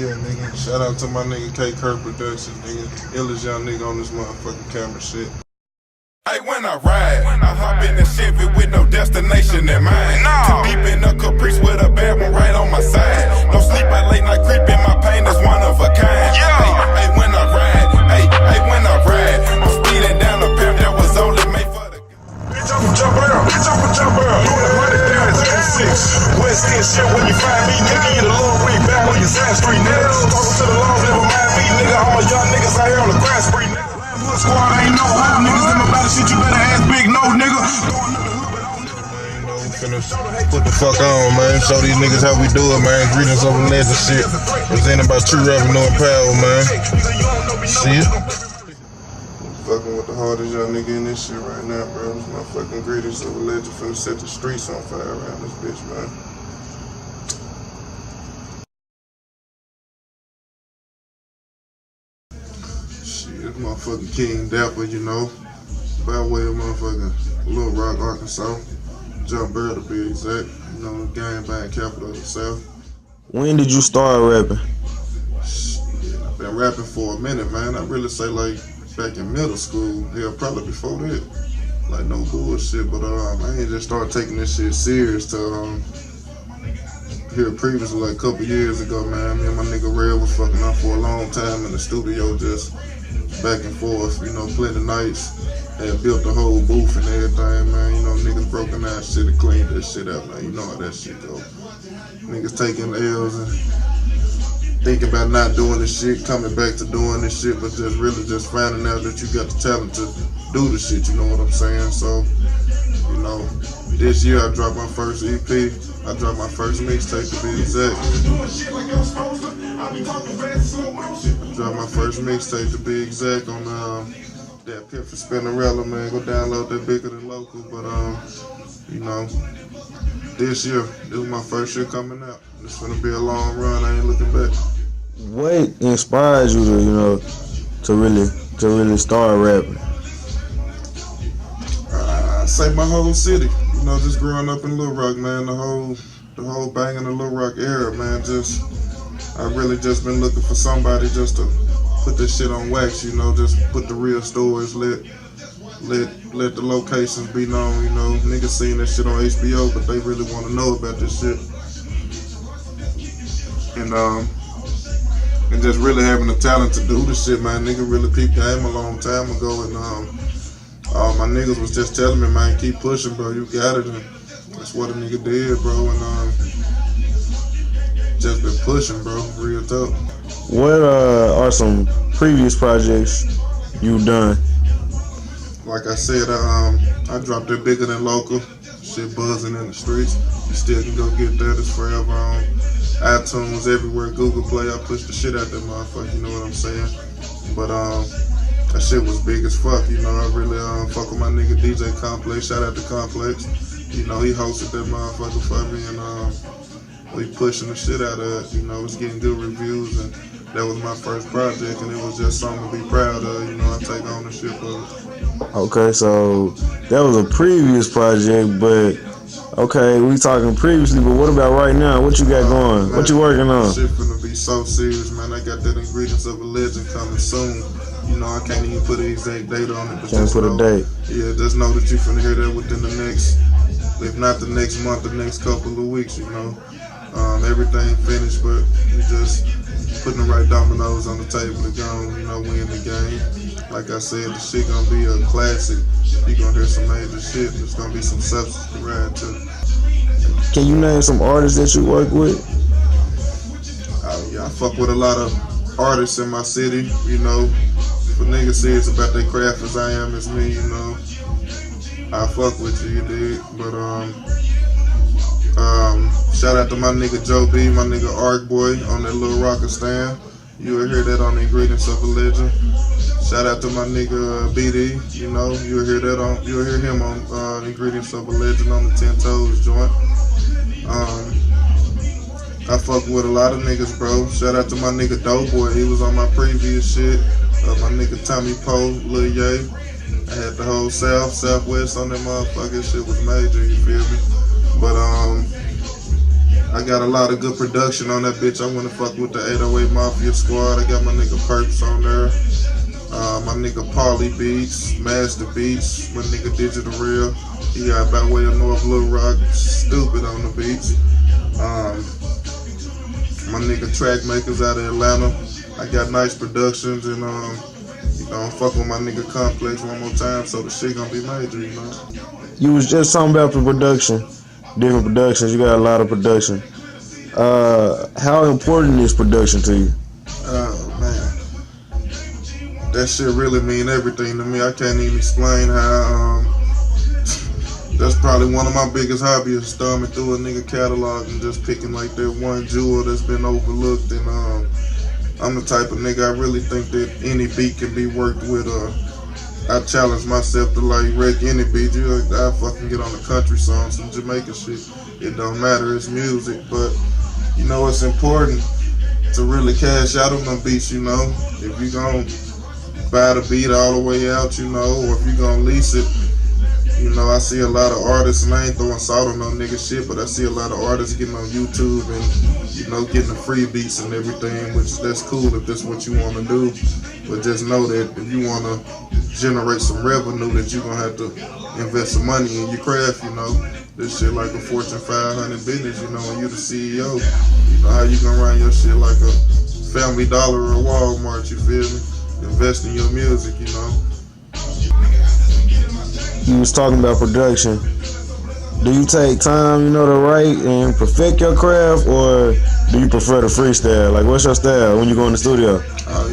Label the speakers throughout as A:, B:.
A: Yeah, nigga. Shout out to my nigga K. Kirk Productions, nigga. Illest young nigga on this motherfucking camera shit.
B: Hey, when I ride, I hop in the Chevy with no destination in mind. Too deep in a caprice with a bad one right on my side. No sleep at late night creeping, my pain is one of a kind. Hey, when I ride, hey, when I ride, I'm speeding down a path that was only made for the.
C: Bitch, I'm a jump out, bitch, I'm a jump out. Doing 100 down at 36. West End shit when you find me, nigga, you the little ring back on your side street, nigga. Talking to the laws, never mind me, nigga. All my young niggas out here on the grass spree, nigga. Squad ain't no hoe, niggas in my battle shit, you better ask big no, nigga.
A: Put the fuck on, man. Show these niggas how we do it, man. Greetings of a legend shit. Presented by True Revenue and Power, man. See it? Fucking with the hardest young nigga in this shit right now, bro. This motherfucking Greetings of a legend finna set the streets on fire around this bitch, man. Shit, motherfucking King DAPPA, you know. By way of motherfucking Little Rock, Arkansas. Jump Bird to be exact. You know, gang bang capital of the South.
D: When did you start rapping?
A: Shit, I've been rapping for a minute, man. I really say like back in middle school. Yeah, probably before that. Like no bullshit, but I ain't just started taking this shit serious till here previously, like a couple years ago, man. Me and my nigga Red was fucking up for a long time in the studio, just back and forth, you know, plenty nights. Had built the whole booth and everything, man. You know, niggas broken that shit and cleaned that shit up, man. You know how that shit go. Niggas taking L's and thinking about not doing this shit, coming back to doing this shit, but just really just finding out that you got the talent to do the shit, you know what I'm saying? So, you know, this year I dropped my first EP. I dropped my first mixtape to be exact. I dropped my first mixtape to be exact on that Pimp for Spinnerella, man. Go download that Bigger Than Local. But you know, this year, this was my first year coming out. It's gonna be a long run. I ain't looking back.
D: What inspired you to, you know, to really start rapping?
A: I say my whole city. You know, just growing up in Little Rock, man. The whole banging the Little Rock era, man. I really just been looking for somebody just to put this shit on wax, you know, just put the real stories, let the locations be known, you know. Niggas seen that shit on HBO, but they really want to know about this shit. And just really having the talent to do this shit, man. Nigga really peeped game a long time ago, and all my niggas was just telling me, man, keep pushing, bro, you got it, and that's what a nigga did, bro, and just been pushing, bro, real tough.
D: What are some previous projects you've done?
A: Like I said, I dropped that Bigger Than Local, shit buzzing in the streets. You still can go get that. It's forever on iTunes, everywhere, Google Play. I push the shit out that motherfucker, you know what I'm saying? But that shit was big as fuck, you know. I really fuck with my nigga DJ Complex. Shout out to Complex. You know, he hosted that motherfucker for me, and we pushing the shit out of it. You know, it's getting good reviews, and that was my first project, and it was just something to be proud of. You know, I take ownership of it.
D: Okay, so that was a previous project, but okay, we talking previously, but what about right now? What you got going?
A: Man,
D: what you working on?
A: Shit finna be so serious, man. I got that Ingredients of a Legend coming soon. You know, I can't even put an exact date on it. But
D: Can't put a date.
A: Yeah, just know that you finna hear that within the next, if not the next month, the next couple of weeks, you know. Everything finished, but we just putting the right dominoes on the table to go, you know, win the game. Like I said, the shit gonna be a classic. You gonna hear some major shit. There's gonna be some substance to ride to.
D: Can you name some artists that you work with?
A: Yeah, I fuck with a lot of artists in my city, you know. For niggas say it's about their craft as I am as me, you know. I fuck with you dig? But shout out to my nigga Joe B, my nigga Arc Boy on that Little Rocker stand. You will hear that on the Ingredients of a Legend. Shout out to my nigga BD, you know, you'll hear him on Ingredients of a Legend on the 10 Toes joint. I fuck with a lot of niggas, bro. Shout out to my nigga Doughboy, he was on my previous shit. My nigga Tommy Poe, Lil Ye. I had the whole Southwest on that motherfucker. Shit was major, you feel me? But I got a lot of good production on that bitch. I wanna fuck with the 808 Mafia Squad. I got my nigga Perps on there. My nigga Pauly Beats, Master Beats, my nigga Digital Real. He got by way of North Little Rock, Stupid on the beats. My nigga Track Makers out of Atlanta. I got nice productions and you know, I'm fucking with my nigga Complex one more time, so the shit gonna be major, you know.
D: You was just talking about the production, different productions. You got a lot of production. How important is production to you?
A: Oh man, that shit really mean everything to me. I can't even explain how. That's probably one of my biggest hobbies, is thumbing through a nigga catalog and just picking like that one jewel that's been overlooked. And I'm the type of nigga, I really think that any beat can be worked with. I challenge myself to like wreck any beat. I fucking get on a country song, some Jamaican shit. It don't matter, it's music. But you know, it's important to really cash out on them beats, you know. If you gon' buy the beat all the way out, you know, or if you gon' lease it. You know, I see a lot of artists, and I ain't throwing salt on no nigga shit, but I see a lot of artists getting on YouTube and, you know, getting the free beats and everything, which that's cool if that's what you want to do. But just know that if you want to generate some revenue, that you're going to have to invest some money in your craft, you know. This shit like a Fortune 500 business, you know, when you're the CEO. You know how you going to run your shit like a Family Dollar or Walmart, you feel me? Invest in your music, you know.
D: You was talking about production. Do you take time, you know, to write and perfect your craft, or do you prefer to freestyle? Like, what's your style when you go in the studio?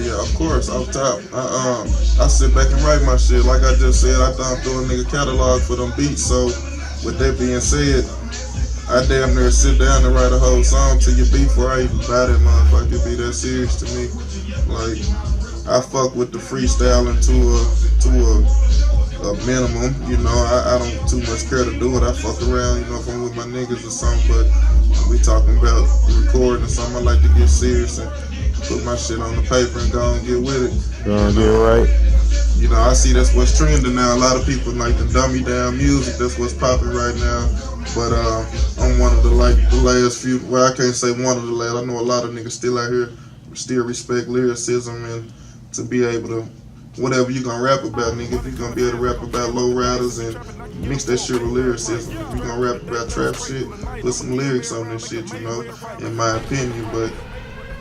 A: Yeah, of course, off top. I sit back and write my shit. Like I just said, I thumb through a nigga catalog for them beats. So, with that being said, I damn near sit down and write a whole song to your beat before I even buy that motherfucker. It be that serious to me. Like, I fuck with the freestyling to a minimum, you know. I don't too much care to do it. I fuck around, you know, if I'm with my niggas or something, but we talking about recording or something, I like to get serious and put my shit on the paper and go and get with it.
D: Go and get right.
A: You know, I see that's what's trending now. A lot of people like the dummy down music, that's what's popping right now. But I'm one of the last few, well, I can't say one of the last, I know a lot of niggas still out here still respect lyricism and to be able to, whatever you gonna rap about, nigga, if you gonna be able to rap about low riders and mix that shit with lyricism, if you gonna rap about trap shit, put some lyrics on this shit, you know, in my opinion. But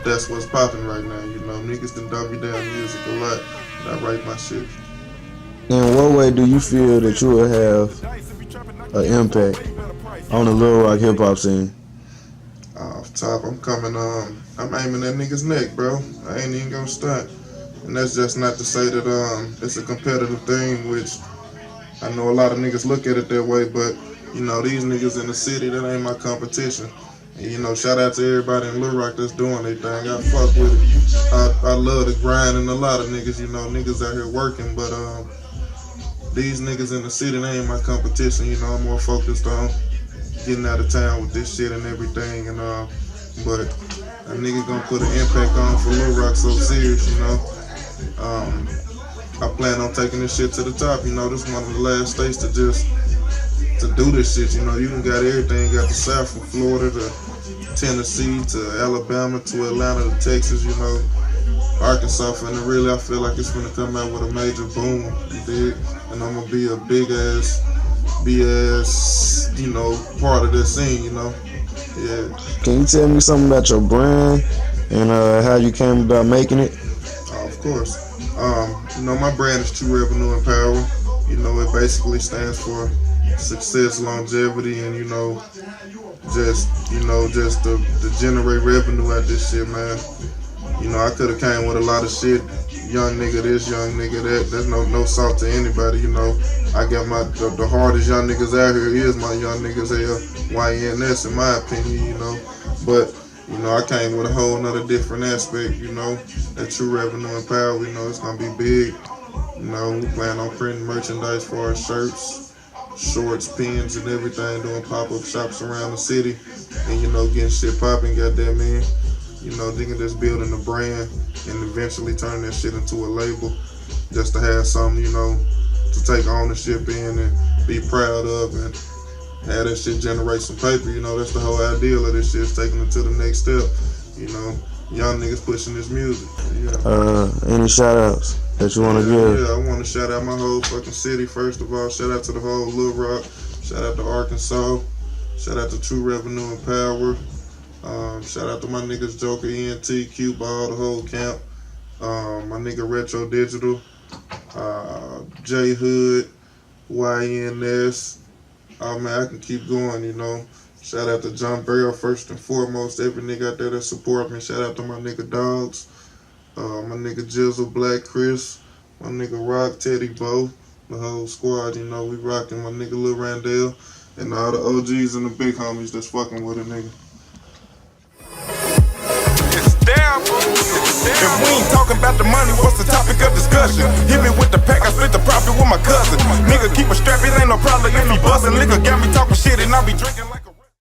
A: that's what's popping right now, you know. Niggas done dumb me down music a lot, and I write my shit.
D: In what way do you feel that you will have an impact on the Little Rock hip hop scene?
A: Off top, I'm aiming at niggas' neck, bro. I ain't even gonna stunt. And that's just not to say that it's a competitive thing, which I know a lot of niggas look at it that way, but you know, these niggas in the city, that ain't my competition. And you know, shout out to everybody in Little Rock that's doing their thing. I fuck with it. I love the grind and a lot of niggas, you know, niggas out here working, but these niggas in the city, they ain't my competition. You know, I'm more focused on getting out of town with this shit and everything, and but a nigga gonna put an impact on for Little Rock so serious, you know. I plan on taking this shit to the top, you know. This is one of the last states to do this shit, you know. You done got everything, got the South from Florida to Tennessee to Alabama to Atlanta to Texas, you know. Arkansas, and really I feel like it's gonna come out with a major boom, you dig? And I'm gonna be a big ass, you know, part of this scene, you know. Yeah.
D: Can you tell me something about your brand and how you came about making it?
A: Of course. You know, my brand is True Revenue and Power. You know, it basically stands for success, longevity, and you know, just to generate revenue out this shit, man. You know, I could have came with a lot of shit. Young nigga this, young nigga that. There's no salt to anybody, you know. I got the hardest young niggas out here is my young niggas here, YNS in my opinion, you know. But you know, I came with a whole nother different aspect, you know. That True Revenue and Power, we know it's gonna be big. You know, we plan on printing merchandise for our shirts, shorts, pins, and everything, doing pop-up shops around the city. And, you know, getting shit popping, goddamn man. You know, thinking just building a brand and eventually turning that shit into a label just to have something, you know, to take ownership in and be proud of have that shit generate some paper. You know, that's the whole ideal of this shit, is taking it to the next step. You know, young niggas pushing this music. Yeah.
D: Any shout outs that you want to give?
A: Yeah, I want to shout out my whole fucking city, first of all. Shout out to the whole Little Rock. Shout out to Arkansas. Shout out to True Revenue and Power. Shout out to my niggas Joker, ENT, Q-Ball, the whole camp. My nigga Retro Digital. J Hood, YNS. Oh man, I can keep going, you know. Shout out to John Barrow, first and foremost. Every nigga out there that support me. Shout out to my nigga Dogs. My nigga Jizzle, Black Chris. My nigga Rock, Teddy Bo. The whole squad, you know, we rocking. My nigga Lil Randell. And all the OGs and the big homies that's fucking with a nigga.
B: If we ain't talking about the money, what's the topic of discussion? Hit me with the pack, I split the profit with my cousin. Nigga keep a strap, it ain't no problem if he bustin'. Nigga got me talking shit and I be drinking like a